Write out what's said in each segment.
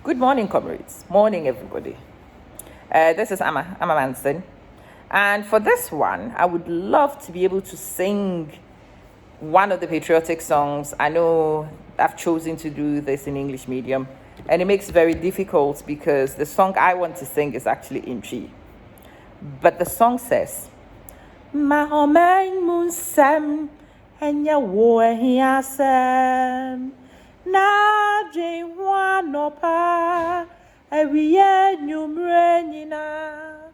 Good morning, comrades. Morning, everybody. This is Amma Manson. And for this one, I would love to be able to sing one of the patriotic songs. I know I've chosen to do this in English medium, and it makes it very difficult because the song I want to sing is actually in Chi. But the song says, Mahomen Munsem, Enya Wohiasem. Na jwa nopa ewiye nyumre nyina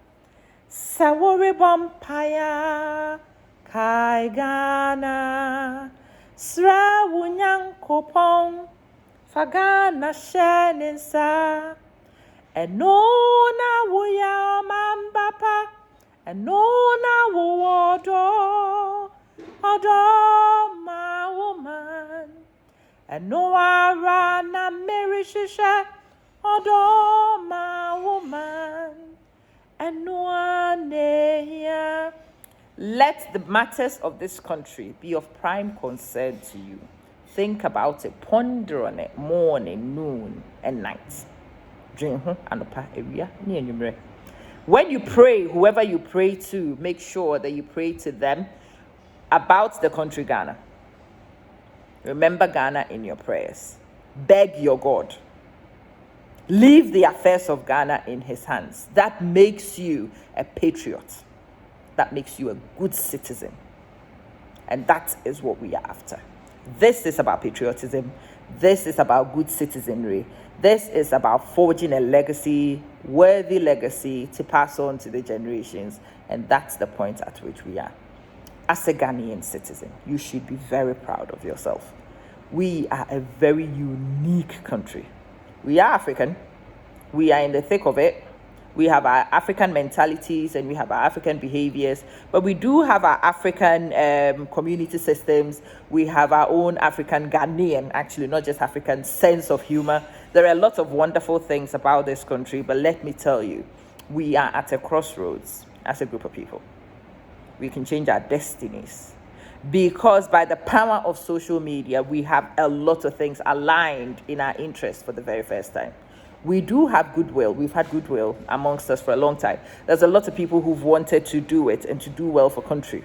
sawore bompaya kai Ghana sra wunyankopon fagana sheninsa eno na wuya mambapa eno na wodo odo ma woman and no na merishisha odo ma woman and no here. Let the matters of this country be of prime concern to you. Think about it, ponder on it morning, noon, and night. When you pray, whoever you pray to, make sure that you pray to them about the country Ghana. Remember Ghana in your prayers. Beg your God. Leave the affairs of Ghana in his hands. That makes you a patriot. That makes you a good citizen. And that is what we are after. This is about patriotism. This is about good citizenry. This is about forging a legacy, worthy legacy to pass on to the generations. And that's the point at which we are. As a Ghanaian citizen, you should be very proud of yourself. We are a very unique country. We are African. We are in the thick of it. We have our African mentalities and we have our African behaviors, but we do have our African community systems. We have our own African Ghanaian, actually, not just African, sense of humor. There are a lot of wonderful things about this country, but let me tell you, we are at a crossroads as a group of people. We can change our destinies because by the power of social media, we have a lot of things aligned in our interests for the very first time. We do have goodwill. We've had goodwill amongst us for a long time. There's a lot of people who've wanted to do it and to do well for country,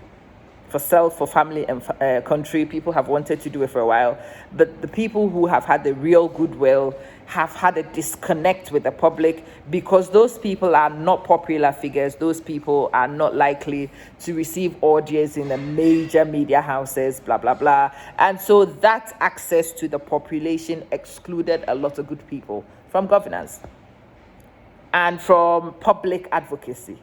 for self, for family, and country. People have wanted to do it for a while. But the people who have had the real goodwill have had a disconnect with the public because those people are not popular figures. Those people are not likely to receive audience in the major media houses, blah, blah, blah. And so that access to the population excluded a lot of good people from governance and from public advocacy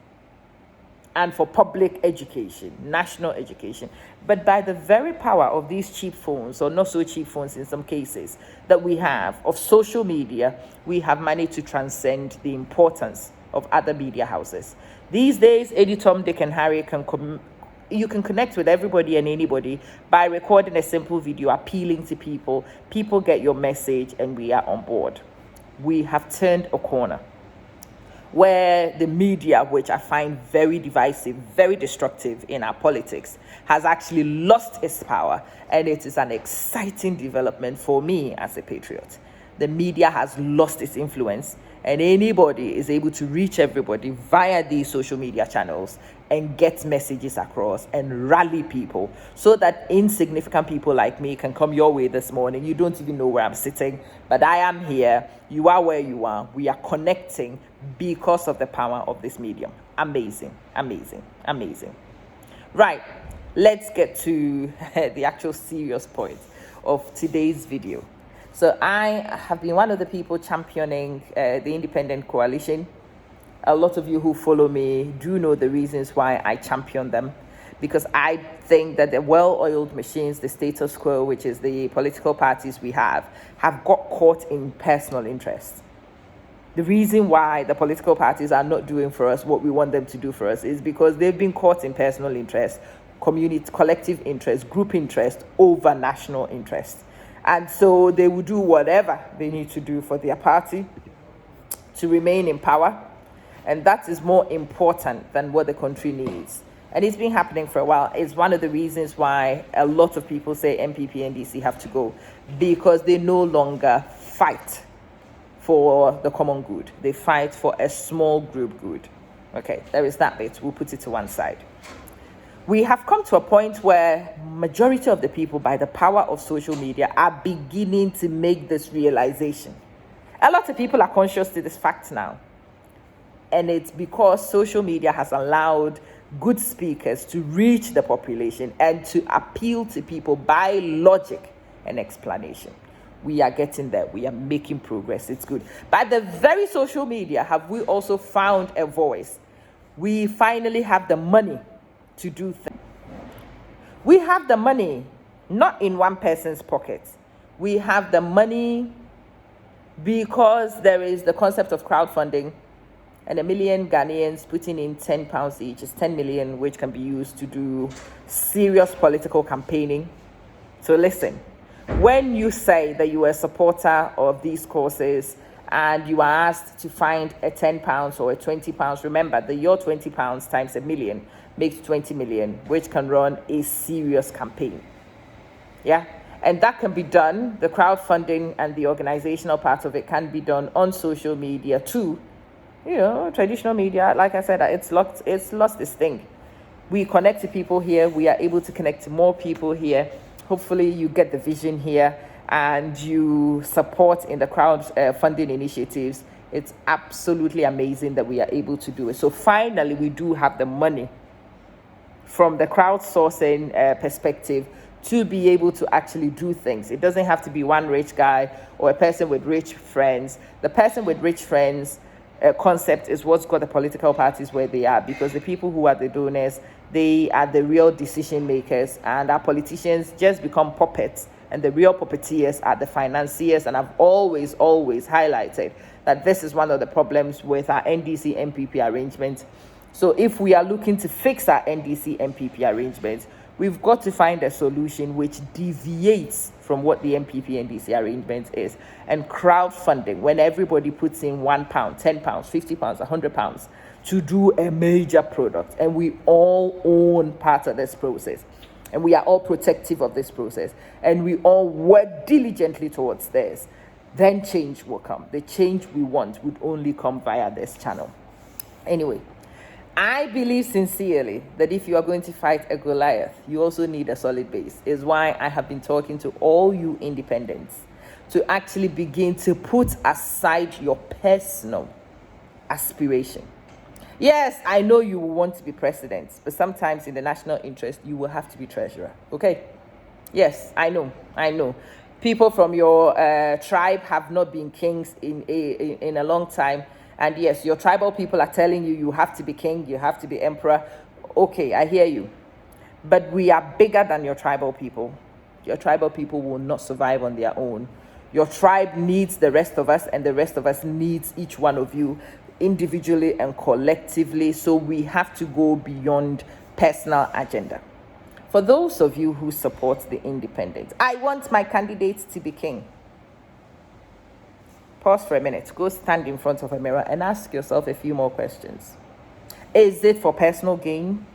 and for public education, national education. But by the very power of these cheap phones, or not so cheap phones in some cases, that we have of social media, we have managed to transcend the importance of other media houses. These days, Eddie, Tom, Dick, and Harry you can connect with everybody and anybody by recording a simple video appealing to people. People get your message and we are on board. We have turned a corner where the media, which I find very divisive, very destructive in our politics, has actually lost its power. And it is an exciting development for me as a patriot. The media has lost its influence, and anybody is able to reach everybody via these social media channels and get messages across and rally people so that insignificant people like me can come your way this morning. You don't even know where I'm sitting, but I am here. You are where you are. We are connecting because of the power of this medium. Amazing, amazing, amazing. Right, let's get to the actual serious point of today's video. So I have been one of the people championing the independent coalition. A lot of you who follow me do know the reasons why I champion them, because I think that the well-oiled machines, the status quo, which is the political parties we have got caught in personal interest. The reason why the political parties are not doing for us what we want them to do for us is because they've been caught in personal interest, community, collective interest, group interest over national interest. And so they will do whatever they need to do for their party to remain in power. And that is more important than what the country needs. And it's been happening for a while. It's one of the reasons why a lot of people say MPP and DC have to go, because they no longer fight for the common good. They fight for a small group good. Okay, there is that bit. We'll put it to one side. We have come to a point where majority of the people, by the power of social media, are beginning to make this realization. A lot of people are conscious to this fact now. And it's because social media has allowed good speakers to reach the population and to appeal to people by logic and explanation. We are getting there. We are making progress. It's good. By the very social media, have we also found a voice? We finally have the money to do things. We have the money, not in one person's pocket. We have the money because there is the concept of crowdfunding, and 1 million Ghanaians putting in £10 each is 10 million, which can be used to do serious political campaigning. So listen, when you say that you are a supporter of these causes and you are asked to find a £10 or a £20, remember that your £20 times 1 million makes 20 million, which can run a serious campaign. Yeah, and that can be done. The crowdfunding and the organizational part of it can be done on social media too. You know, traditional media, like I said, it's lost its thing. We connect to people here. We are able to connect to more people here. Hopefully you get the vision here and you support in the crowdfunding initiatives. It's absolutely amazing that we are able to do it. So finally, we do have the money from the crowdsourcing perspective to be able to actually do things. It doesn't have to be one rich guy or a person with rich friends. The person with rich friends concept is what's got the political parties where they are, because the people who are the donors, they are the real decision makers, and our politicians just become puppets, and the real puppeteers are the financiers. And I've always highlighted that this is one of the problems with our NDC MPP arrangement. So if we are looking to fix our NDC MPP arrangements, we've got to find a solution which deviates from what the MPP NDC arrangement is. And crowdfunding, when everybody puts in £1, £10, £50, £100 to do a major product, and we all own part of this process, and we are all protective of this process, and we all work diligently towards this, then change will come. The change we want would only come via this channel. Anyway, I believe sincerely that if you are going to fight a Goliath, you also need a solid base. Is why I have been talking to all you independents to actually begin to put aside your personal aspiration. Yes, I know you will want to be president, but sometimes in the national interest, you will have to be treasurer. Okay? Yes, I know. People from your tribe have not been kings in a long time. And yes, your tribal people are telling you have to be king, you have to be emperor. Okay, I hear you. But we are bigger than your tribal people. Your tribal people will not survive on their own. Your tribe needs the rest of us, and the rest of us needs each one of you individually and collectively. So we have to go beyond personal agenda. For those of you who support the independent, I want my candidates to be king. Pause for a minute. Go stand in front of a mirror and ask yourself a few more questions. Is it for personal gain,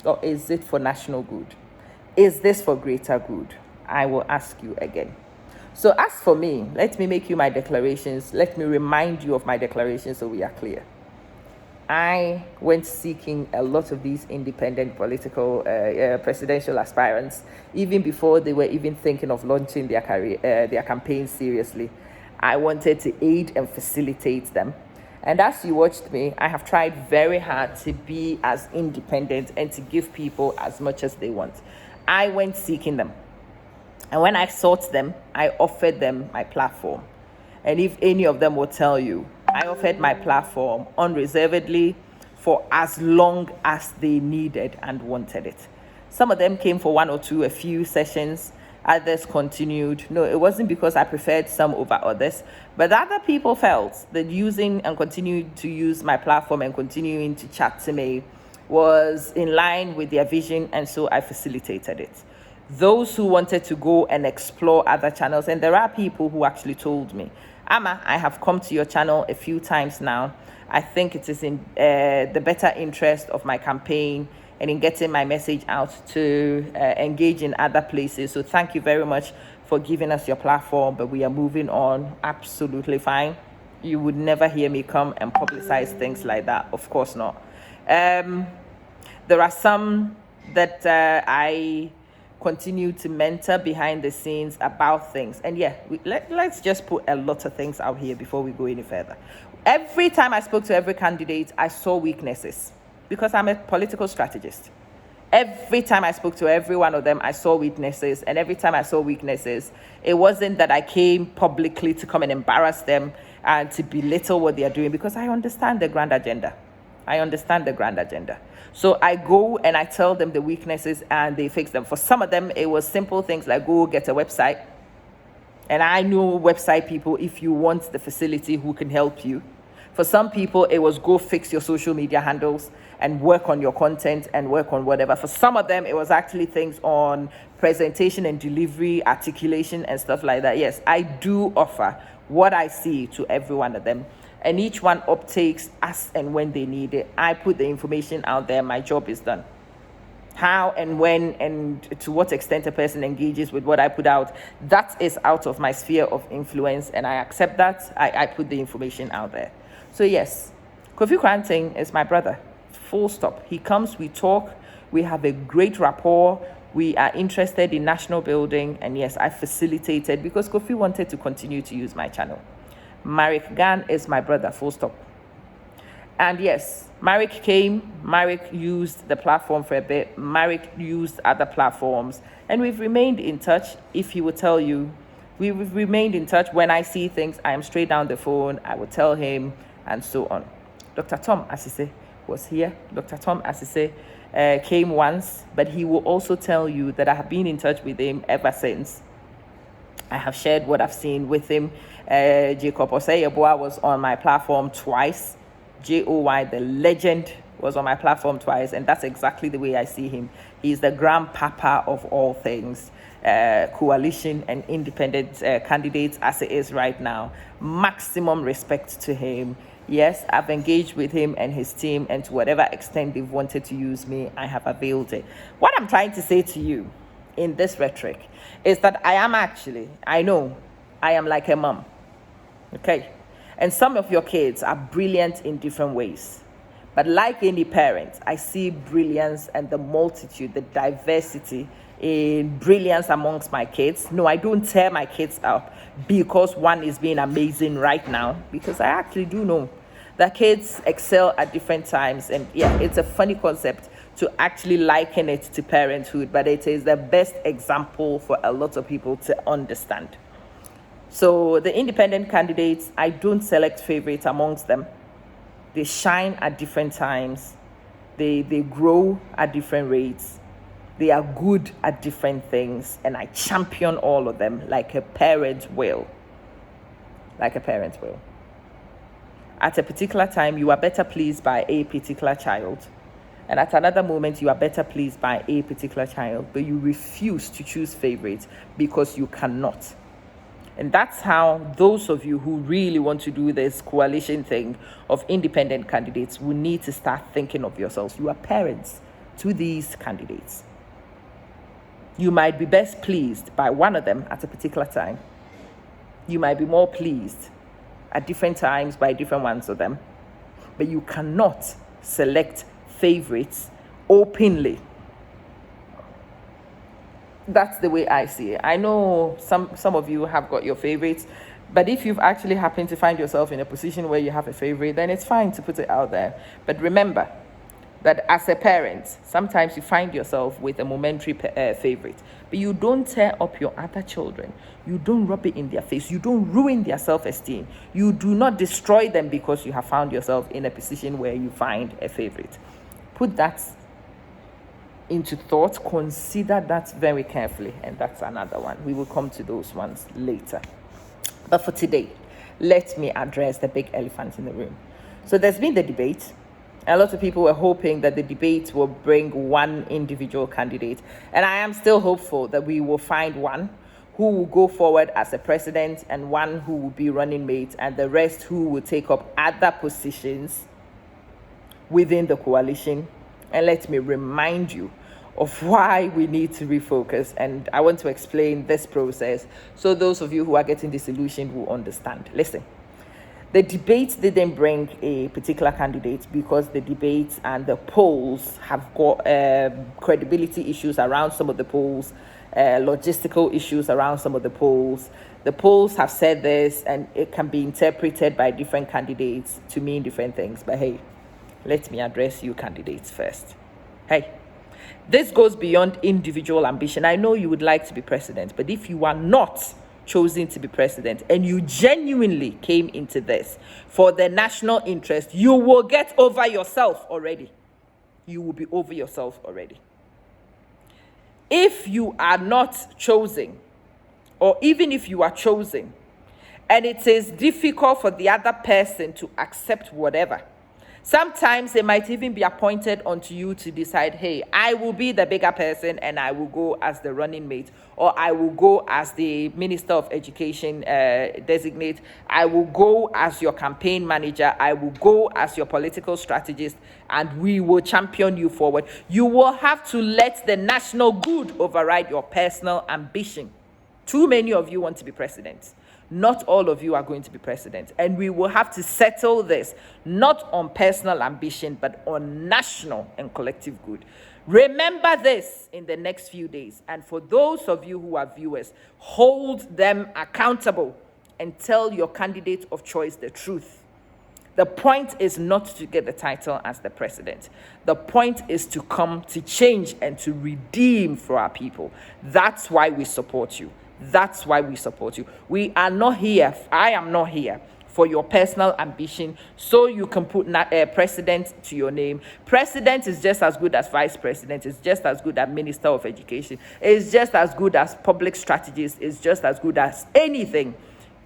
or is it for national good? Is this for greater good? I will ask you again. So as for me, let me make you my declarations. Let me remind you of my declarations so we are clear. I went seeking a lot of these independent political presidential aspirants even before they were even thinking of launching their campaigns seriously. I wanted to aid and facilitate them. And as you watched me, I have tried very hard to be as independent and to give people as much as they want. I went seeking them. And when I sought them, I offered them my platform. And if any of them will tell you, I offered my platform unreservedly for as long as they needed and wanted it. Some of them came for one or two, a few sessions. Others continued. No, it wasn't because I preferred some over others, but other people felt that using and continuing to use my platform and continuing to chat to me was in line with their vision, and so I facilitated it. Those who wanted to go and explore other channels, and there are people who actually told me, Amma, I have come to your channel a few times now. I think it is in the better interest of my campaign and in getting my message out to engage in other places. So thank you very much for giving us your platform, but we are moving on. Absolutely fine. You would never hear me come and publicize things like that. Of course not. There are some that I continue to mentor behind the scenes about things. And yeah, let's just put a lot of things out here before we go any further. Every time I spoke to every candidate, I saw weaknesses because I'm a political strategist. Every time I spoke to every one of them, I saw weaknesses. And every time I saw weaknesses, it wasn't that I came publicly to come and embarrass them and to belittle what they are doing, because I understand the grand agenda. So I go and I tell them the weaknesses and they fix them. For some of them, it was simple things like go get a website. And I know website people, if you want the facility, who can help you. For some people, it was go fix your social media handles and work on your content and work on whatever. For some of them, it was actually things on presentation and delivery, articulation and stuff like that. Yes, I do offer what I see to every one of them. And each one uptakes as and when they need it. I put the information out there. My job is done. How and when and to what extent a person engages with what I put out, that is out of my sphere of influence, and I accept that. I put the information out there. So yes, Kofi Kranting is my brother, full stop. He comes, we talk, we have a great rapport, we are interested in national building, and yes, I facilitated because Kofi wanted to continue to use my channel. Marek Gan is my brother, full stop. And yes, Marek came, Marek used the platform for a bit, Marek used other platforms, and we've remained in touch. If he would tell you, we've remained in touch. When I see things, I am straight down the phone, I would tell him, and so on. Dr. Tom Asise was here. Dr. Tom Asise came once, but he will also tell you that I have been in touch with him ever since. I have shared what I've seen with him. Jacob Oseyeboa was on my platform twice. Joy, the legend, was on my platform twice, and that's exactly the way I see him. He's the grandpapa of all things coalition and independent candidates as it is right now. Maximum respect to him. Yes, I've engaged with him and his team, and to whatever extent they've wanted to use me, I have availed it. What I'm trying to say to you in this rhetoric is that I know I am like a mom, okay? And some of your kids are brilliant in different ways. But like any parent, I see brilliance and the multitude, the diversity in brilliance amongst my kids. No, I don't tear my kids up because one is being amazing right now, because I actually do know that kids excel at different times. And yeah, it's a funny concept to actually liken it to parenthood, but it is the best example for a lot of people to understand. So the independent candidates, I don't select favorites amongst them. They shine at different times. They grow at different rates. They are good at different things, and I champion all of them like a parent will. At a particular time, you are better pleased by a particular child. And at another moment, you are better pleased by a particular child, but you refuse to choose favorites because you cannot. And that's how those of you who really want to do this coalition thing of independent candidates will need to start thinking of yourselves. You are parents to these candidates. You might be best pleased by one of them at a particular time. You might be more pleased at different times by different ones of them. But you cannot select favorites openly. That's the way I see it. I know some of you have got your favorites, but if you've actually happened to find yourself in a position where you have a favorite, then it's fine to put it out there. But remember that as a parent, sometimes you find yourself with a momentary favorite, but you don't tear up your other children. You don't rub it in their face. You don't ruin their self-esteem. You do not destroy them because you have found yourself in a position where you find a favorite. Put that into thought, consider that very carefully, and that's another one. We will come to those ones later. But for today, let me address the big elephant in the room. So there's been the debate. A lot of people were hoping that the debate will bring one individual candidate, and I am still hopeful that we will find one who will go forward as a president and one who will be running mate, and the rest who will take up other positions within the coalition. And let me remind you of why we need to refocus. And I want to explain this process so those of you who are getting disillusioned will understand. Listen, The debate didn't bring a particular candidate because the debates and the polls have got credibility issues around some of the polls, logistical issues around some of the polls. The polls have said this, and it can be interpreted by different candidates to mean different things. But hey, let me address you candidates first. Hey, this goes beyond individual ambition. I know you would like to be president, but if you are not chosen to be president and you genuinely came into this for the national interest, you will get over yourself already. You will be over yourself already. If you are not chosen, or even if you are chosen, and it is difficult for the other person to accept whatever, sometimes they might even be appointed onto you to decide, hey, I will be the bigger person and I will go as the running mate, or I will go as the Minister of Education designate, I will go as your campaign manager, I will go as your political strategist, and we will champion you forward. You will have to let the national good override your personal ambition. Too many of you want to be president. Not all of you are going to be president. And we will have to settle this, not on personal ambition, but on national and collective good. Remember this in the next few days. And for those of you who are viewers, hold them accountable and tell your candidate of choice the truth. The point is not to get the title as the president. The point is to come to change and to redeem for our people. That's why we support you. That's why we support you. We are not here, I am not here for your personal ambition so you can put president to your name. President is just as good as vice president, is just as good as minister of education, is just as good as public strategist, is just as good as anything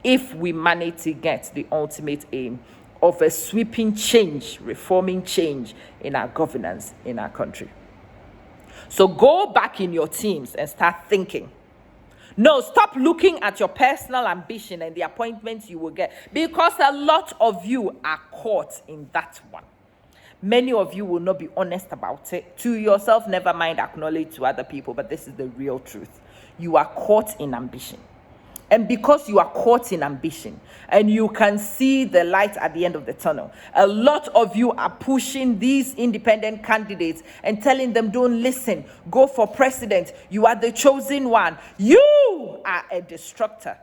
if we manage to get the ultimate aim of a sweeping change, reforming change in our governance in our country. So go back in your teams and start thinking. No, stop looking at your personal ambition and the appointments you will get, because a lot of you are caught in that one. Many of you will not be honest about it to yourself, never mind acknowledge to other people, but this is the real truth. You are caught in ambition. And because you are caught in ambition and you can see the light at the end of the tunnel, a lot of you are pushing these independent candidates and telling them, don't listen, go for president. You are the chosen one. You are a destructor.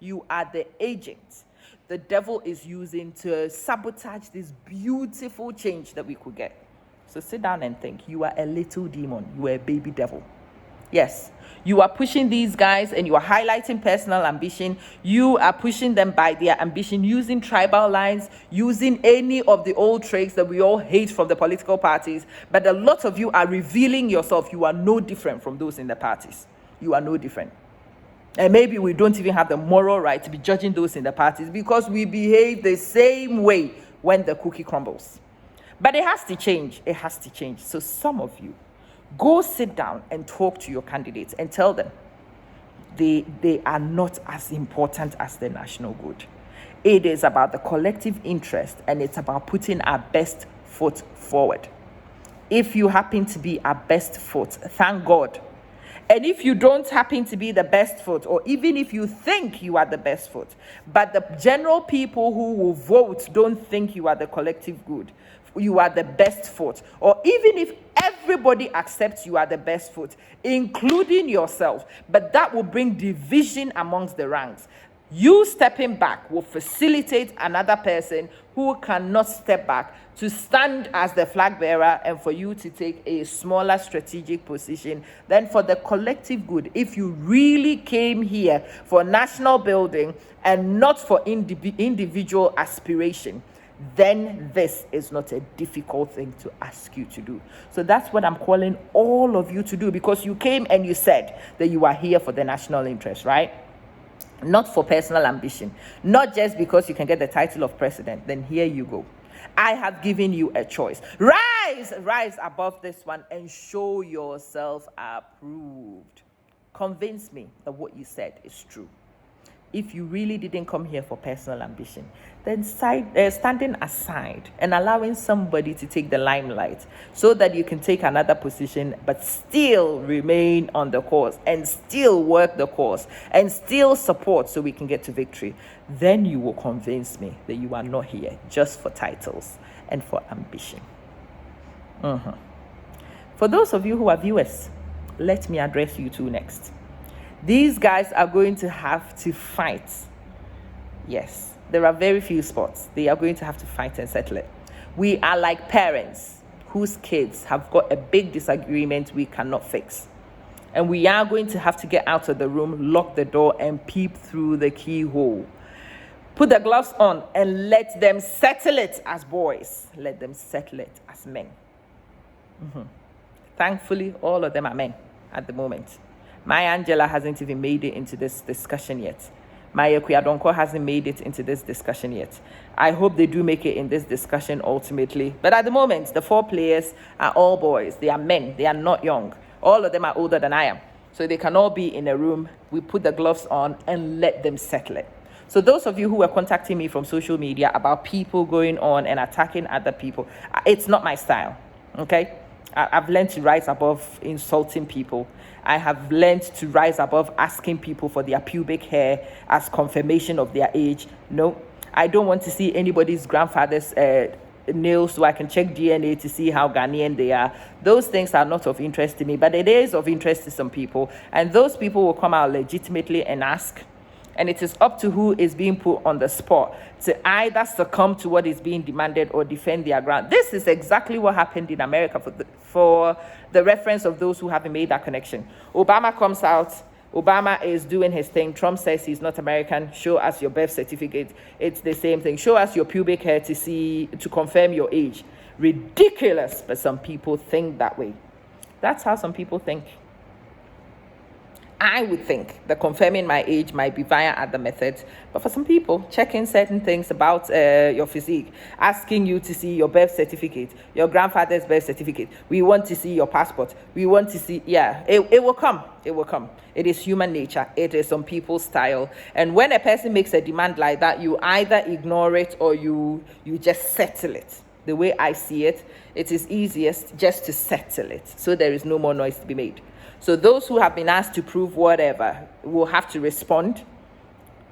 You are the agent the devil is using to sabotage this beautiful change that we could get. So sit down and think. You are a little demon. You are a baby devil. Yes, you are pushing these guys and you are highlighting personal ambition. You are pushing them by their ambition, using tribal lines, using any of the old traits that we all hate from the political parties. But a lot of you are revealing yourself. You are no different from those in the parties. You are no different. And maybe we don't even have the moral right to be judging those in the parties because we behave the same way when the cookie crumbles. But it has to change. It has to change. So some of you, go sit down and talk to your candidates and tell them they are not as important as the national good. It is about the collective interest and it's about putting our best foot forward. If you happen to be our best foot, thank God. And if you don't happen to be the best foot, or even if you think you are the best foot, but the general people who will vote don't think you are the collective good, you are the best foot, or even if everybody accepts you are the best foot, including yourself, but that will bring division amongst the ranks. You stepping back will facilitate another person who cannot step back to stand as the flag bearer and for you to take a smaller strategic position. Then for the collective good, if you really came here for national building and not for individual aspiration, then this is not a difficult thing to ask you to do. So that's what I'm calling all of you to do, because you came and you said that you are here for the national interest, right? Not for personal ambition, not just because you can get the title of president. Then here you go. I have given you a choice. Rise above this one and show yourself approved. Convince me that what you said is true. if you really didn't come here for personal ambition, then standing aside and allowing somebody to take the limelight so that you can take another position but still remain on the course and still work the course and still support so we can get to victory, then you will convince me that you are not here just for titles and for ambition. For those of you who are viewers, let me address you two next. These guys are going to have to fight. Yes, there are very few spots. They are going to have to fight and settle it. We are like parents whose kids have got a big disagreement we cannot fix. And we are going to have to get out of the room, lock the door, and peep through the keyhole. Put the gloves on and let them settle it as boys. Let them settle it as men. Thankfully, all of them are men at the moment. My Angela hasn't even made it into this discussion yet. My Ekuyadonko hasn't made it into this discussion yet. I hope they do make it in this discussion ultimately. But at the moment, the 4 players are all boys. They are men. They are not young. All of them are older than I am. So they can all be in a room. We put the gloves on and let them settle it. So those of you who are contacting me from social media about people going on and attacking other people, it's not my style, okay? I've learned to rise above insulting people. I have learned to rise above asking people for their pubic hair as confirmation of their age. No, I don't want to see anybody's grandfather's nails so I can check DNA to see how Ghanaian they are. Those things are not of interest to me, but it is of interest to some people. And those people will come out legitimately and ask. And it is up to who is being put on the spot to either succumb to what is being demanded or defend their ground. This is exactly what happened in America for the reference of those who haven't made that connection. Obama comes out. Obama is doing his thing. Trump says he's not American. Show us your birth certificate. It's the same thing. Show us your pubic hair to confirm your age. Ridiculous, but some people think that way. That's how some people think. I would think that confirming my age might be via other methods, but for some people, checking certain things about your physique, asking you to see your birth certificate, your grandfather's birth certificate, we want to see your passport, we want to see, it will come, it will come. It is human nature, it is some people's style, and when a person makes a demand like that, you either ignore it or you just settle it. The way I see it, it is easiest just to settle it, so there is no more noise to be made. So those who have been asked to prove whatever will have to respond.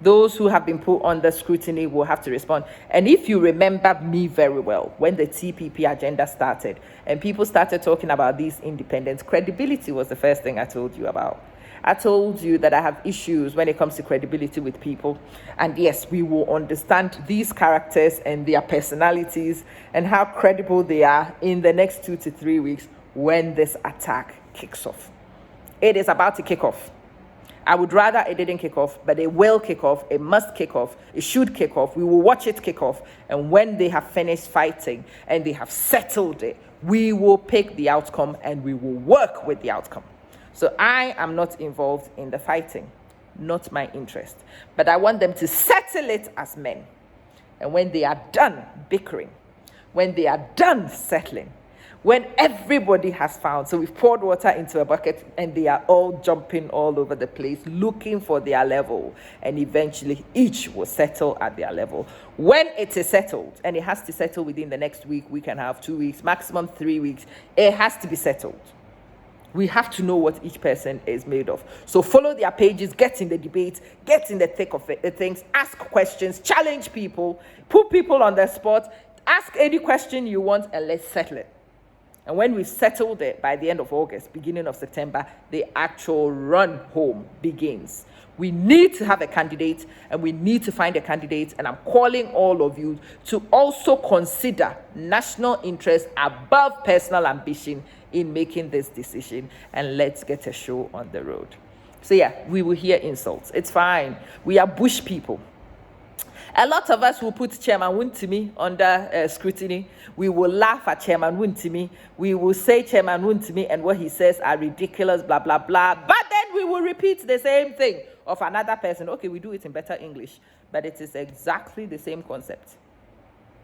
Those who have been put under scrutiny will have to respond. And if you remember me very well, when the TPP agenda started and people started talking about these independents, credibility was the first thing I told you about. I told you that I have issues when it comes to credibility with people. And yes, we will understand these characters and their personalities and how credible they are in the next 2 to 3 weeks when this attack kicks off. It is about to kick off. I would rather it didn't kick off, but it will kick off. It must kick off. It should kick off. We will watch it kick off. And when they have finished fighting and they have settled it, we will pick the outcome and we will work with the outcome. So I am not involved in the fighting, not my interest. But I want them to settle it as men. And when they are done bickering, when they are done settling, when everybody has found, so we've poured water into a bucket and they are all jumping all over the place, looking for their level. And eventually each will settle at their level. When it is settled, and it has to settle within the next week, we can have 2 weeks, maximum 3 weeks, it has to be settled. We have to know what each person is made of. So follow their pages, get in the debate, get in the thick of things, ask questions, challenge people, put people on the spot, ask any question you want, and let's settle it. And when we've settled it by the end of August, beginning of September, the actual run home begins. We need to have a candidate and we need to find a candidate. And I'm calling all of you to also consider national interest above personal ambition in making this decision. And let's get a show on the road. So yeah, we will hear insults. It's fine. We are bush people. A lot of us will put Chairman Wuntimi under scrutiny. We will laugh at Chairman Wuntimi. We will say Chairman Wuntimi and what he says are ridiculous, blah, blah, blah. But then we will repeat the same thing of another person. Okay, we do it in better English, but it is exactly the same concept.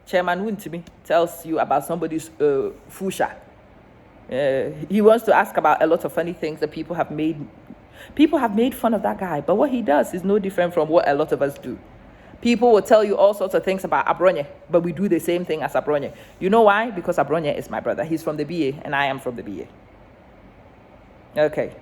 Chairman Wuntimi tells you about somebody's fusha. He wants to ask about a lot of funny things that people have made People have made fun of that guy, but what he does is no different from what a lot of us do. People will tell you all sorts of things about Abronye, but we do the same thing as Abronye. You know why? Because Abronye is my brother. He's from the BA, and I am from the BA. Okay.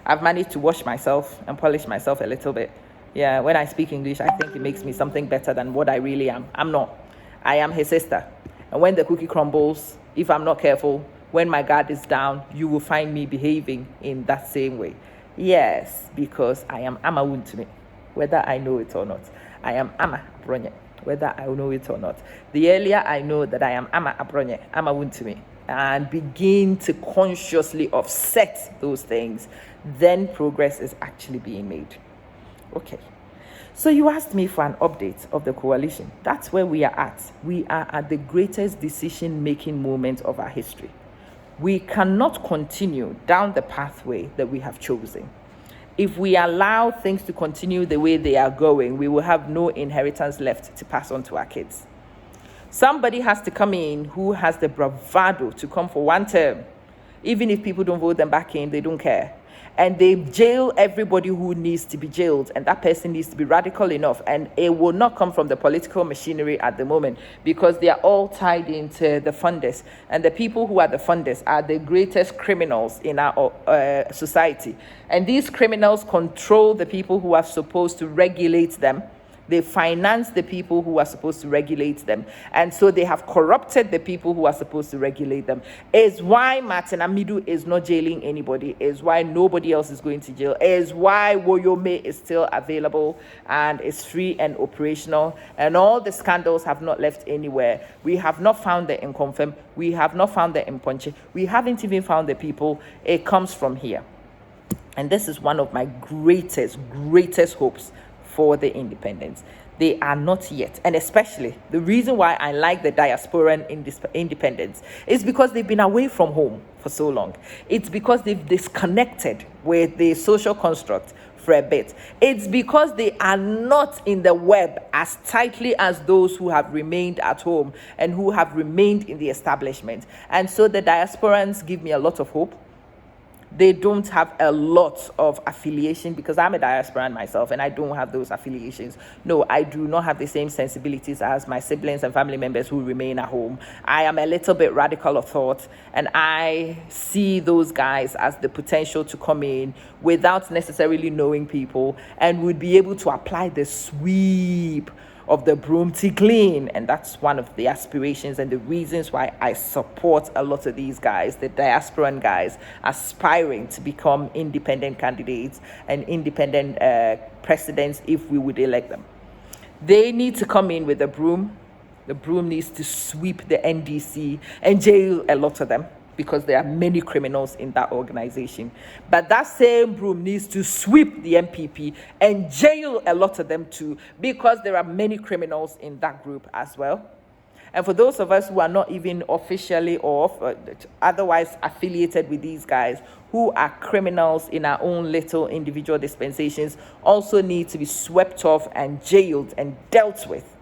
I've managed to wash myself and polish myself a little bit. Yeah, when I speak English, I think it makes me something better than what I really am. I'm not. I am his sister. And when the cookie crumbles, if I'm not careful, when my guard is down, you will find me behaving in that same way. Yes, because I am Ama Wuntumi, whether I know it or not. I am Ama Abronye, whether I know it or not. The earlier I know that I am Ama Abronye, Ama Wuntumi, and begin to consciously offset those things, then progress is actually being made. Okay. So you asked me for an update of the coalition. That's where we are at. We are at the greatest decision-making moment of our history. We cannot continue down the pathway that we have chosen. If we allow things to continue the way they are going, we will have no inheritance left to pass on to our kids. Somebody has to come in who has the bravado to come for one term. Even if people don't vote them back in, they don't care. And they jail everybody who needs to be jailed, and that person needs to be radical enough, and it will not come from the political machinery at the moment because they are all tied into the funders, and the people who are the funders are the greatest criminals in our society, and these criminals control the people who are supposed to regulate them. They finance the people who are supposed to regulate them. And so they have corrupted the people who are supposed to regulate them. Is why Martin Amidu is not jailing anybody. Is why nobody else is going to jail. Is why Woyome is still available and is free and operational. And all the scandals have not left anywhere. We have not found the Inconfirm. We have not found the Imponche. We haven't even found the people. It comes from here. And this is one of my greatest hopes for the independence. They are not yet. And especially the reason why I like the diasporan independence is because they've been away from home for so long. It's because they've disconnected with the social construct for a bit. It's because they are not in the web as tightly as those who have remained at home and who have remained in the establishment. And so the diasporans give me a lot of hope. They don't have a lot of affiliation because I'm a diasporan myself and I don't have those affiliations. No, I do not have the same sensibilities as my siblings and family members who remain at home. I am a little bit radical of thought, and I see those guys as the potential to come in without necessarily knowing people and would be able to apply the sweep of the broom to clean. And that's one of the aspirations and the reasons why I support a lot of these guys, the diasporan guys, aspiring to become independent candidates and independent presidents if we would elect them. They need to come in with the broom. The broom needs to sweep the NDC and jail a lot of them, because there are many criminals in that organization. But that same broom needs to sweep the MPP and jail a lot of them too, because there are many criminals in that group as well. And for those of us who are not even officially or otherwise affiliated with these guys, who are criminals in our own little individual dispensations, also need to be swept off and jailed and dealt with.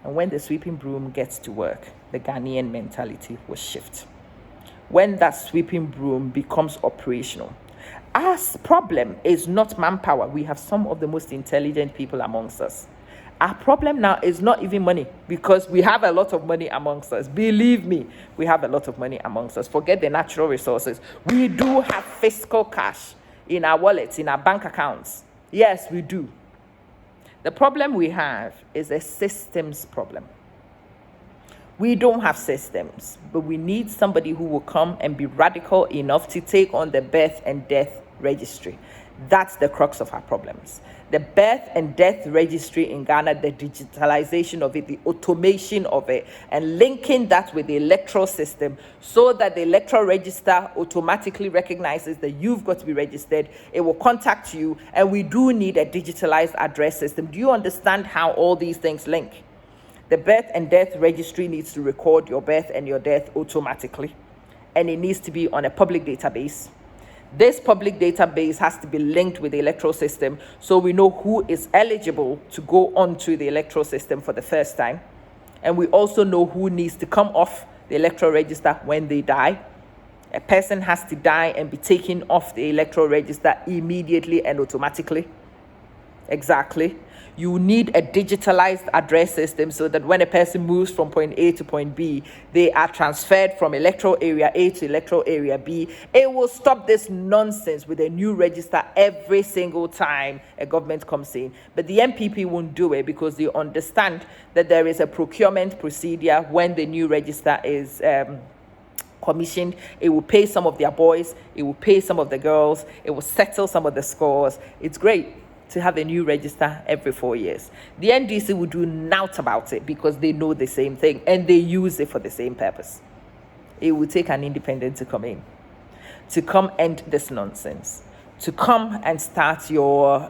And when the sweeping broom gets to work, the Ghanaian mentality will shift. When that sweeping broom becomes operational. Our problem is not manpower. We have some of the most intelligent people amongst us. Our problem now is not even money, because we have a lot of money amongst us. Believe me, we have a lot of money amongst us. Forget the natural resources. We do have fiscal cash in our wallets, in our bank accounts. Yes, we do. The problem we have is a systems problem. We don't have systems, but we need somebody who will come and be radical enough to take on the birth and death registry. That's the crux of our problems. The birth and death registry in Ghana, the digitalization of it, the automation of it, and linking that with the electoral system so that the electoral register automatically recognizes that you've got to be registered. It will contact you, and we do need a digitalized address system. Do you understand how all these things link? The birth and death registry needs to record your birth and your death automatically, and it needs to be on a public database. This public database has to be linked with the electoral system so we know who is eligible to go onto the electoral system for the first time. And we also know who needs to come off the electoral register when they die. A person has to die and be taken off the electoral register immediately and automatically. Exactly. You need a digitalized address system so that when a person moves from point A to point B, they are transferred from electoral area A to electoral area B. It will stop this nonsense with a new register every single time a government comes in. But the MPP won't do it because they understand that there is a procurement procedure when the new register is commissioned. It will pay some of their boys, it will pay some of the girls, it will settle some of the scores. It's great to have a new register every 4 years. The NDC will do naught about it because they know the same thing and they use it for the same purpose. It will take an independent to come end this nonsense, to come and start your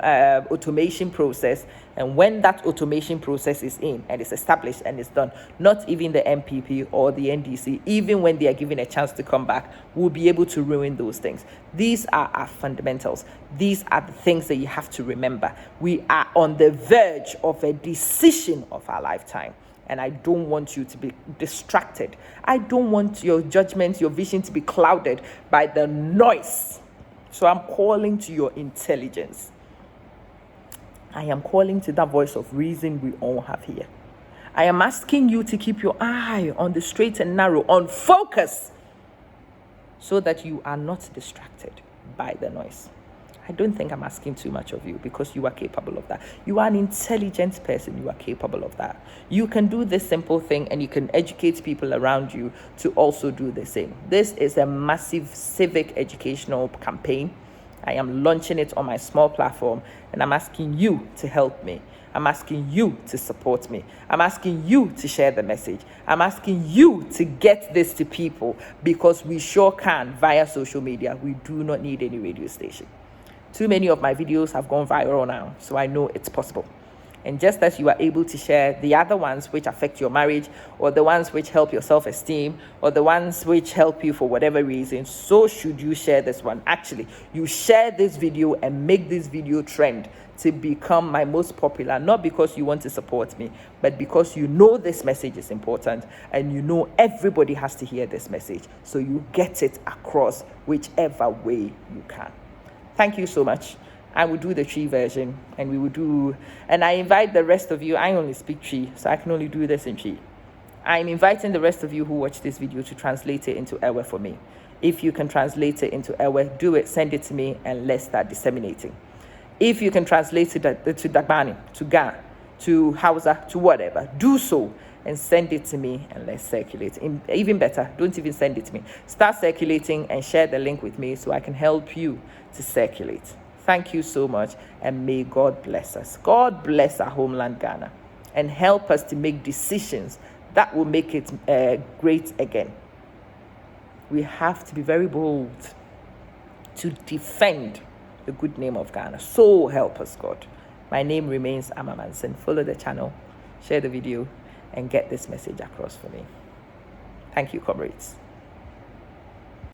automation process. And when that automation process is in and it's established and it's done, not even the MPP or the NDC, even when they are given a chance to come back, will be able to ruin those things. These are our fundamentals. These are the things that you have to remember. We are on the verge of a decision of our lifetime. And I don't want you to be distracted. I don't want your judgment, your vision to be clouded by the noise. So I'm calling to your intelligence. I am calling to that voice of reason we all have here. I am asking you to keep your eye on the straight and narrow, on focus, so that you are not distracted by the noise. I don't think I'm asking too much of you because you are capable of that. You are an intelligent person. You are capable of that. You can do this simple thing and you can educate people around you to also do the same. This is a massive civic educational campaign. I am launching it on my small platform and I'm asking you to help me. I'm asking you to support me. I'm asking you to share the message. I'm asking you to get this to people because we sure can via social media. We do not need any radio station. Too many of my videos have gone viral now, so I know it's possible. And just as you are able to share the other ones which affect your marriage, or the ones which help your self-esteem, or the ones which help you for whatever reason, so should you share this one. Actually, you share this video and make this video trend to become my most popular, not because you want to support me, but because you know this message is important and you know everybody has to hear this message. So you get it across whichever way you can. Thank you so much. I will do the Tree version and we will do, and I invite the rest of you, I only speak Tree, so I can only do this in Tree. I'm inviting the rest of you who watch this video to translate it into Ewe for me. If you can translate it into Ewe, do it, send it to me, and let's start disseminating. If you can translate it to Dagbani, to Ga, to Hausa, to whatever, do so and send it to me and let's circulate. Even better, don't even send it to me. Start circulating and share the link with me so I can help you to circulate. Thank you so much, and may God bless us. God bless our homeland, Ghana, and help us to make decisions that will make it great again. We have to be very bold to defend the good name of Ghana. So help us, God. My name remains Manson. Follow the channel, share the video, and get this message across for me. Thank you, comrades.